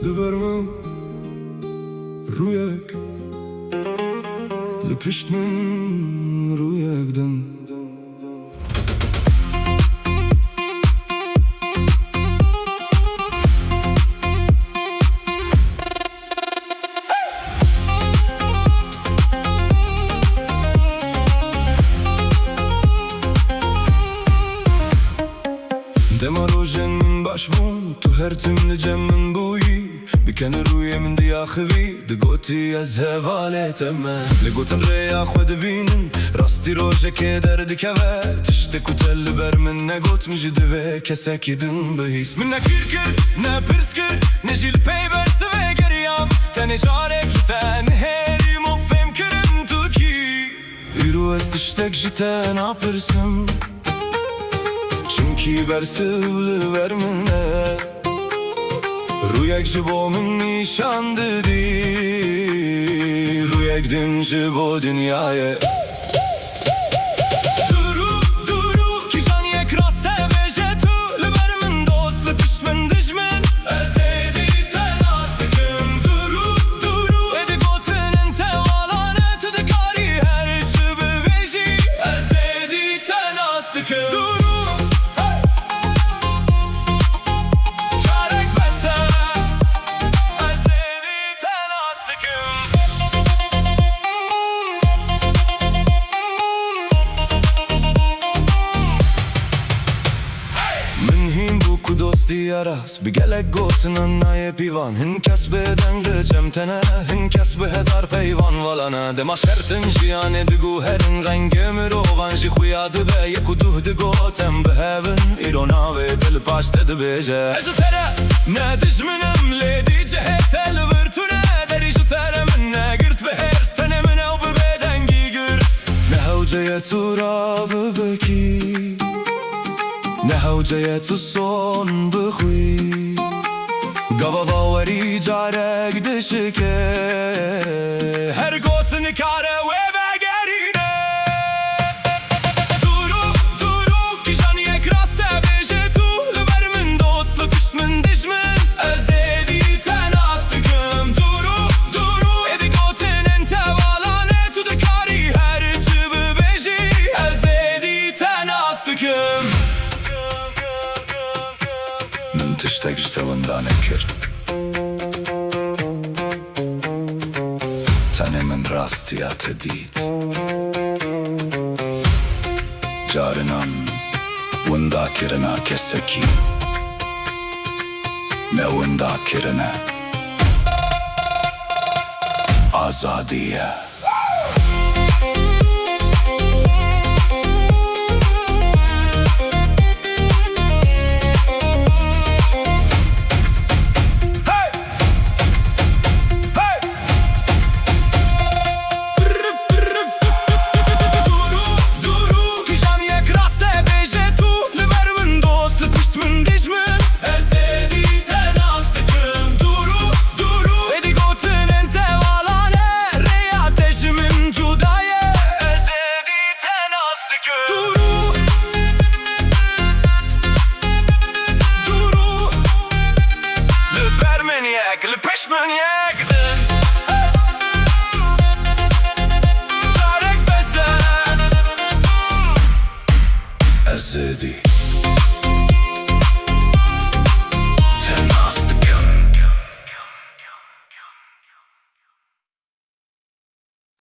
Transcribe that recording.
لبرمم rûyek li pişt min rûyek din. Dema rojen min baş bûn, tu her tim li cem min bûyî. Bikene rûyê min diyaxivî, digotî ez hevalê te me. Li gotin rêya xwe dibînin, rastî rojekê derdikeve. Tiştê ku te li ber min negot, min jî divê kesekî din bihîs. Min ne kîr kir, ne pirs kir, ne jî li pey ber sivê geriyam. Tenê carekî te nihêrîm û fêm kirim tu kî. Îro ez tiştek jî te napirsim, çünkî bersiv li ber min e. Rûyek ji bo min nîşan didî, rûyek din ji bo dinyayê. Durû, durû, kîjaniyek rast e bêje tu. Li ber min dost, li pişt min dijmin. Ez ê dîtin rast dikim. Durû, durû, êdî gotinin te olanlara. Tu dikarî her çi bibêjî. Ez ê dîtin rast dikim. Durû, Rast bi gelek gotinan nayê pîvan. Hin kes bêdeng li cem tene, hin kes bi hezar peyvan valana. Dema şertin jiyanê diguherin, rengê mirovan jî xuya dibe. Yek û duh digotem bihevin, îro navê te li paş te dibêje. Ez ji tere ne dijminim, lê dîcehê te li vir tune. Derî ji tere min negirt bi hêrs, tenê min ew bi bêdengî girt. Ne hewceye tu ravibekî, ne hewceye tu son bixwî. Gava bawerî carek dişike, her gotin kare wê vegerîne. Durû, durû, kîjaniyek rast e bêje tu. Li ber min dost, li pişt min dijmin. Ez ê dîtin rast dikim. Durû, durû, êdî gotinin te olanlara. Tu dikarî her çi bibêjî. Ez ê dîtin rast dikim. Tiştek ji te winda nekir, tenê min rastiya te dît. Carinan winda kirina kesekî, me winda kirine azadiye. Le pişt min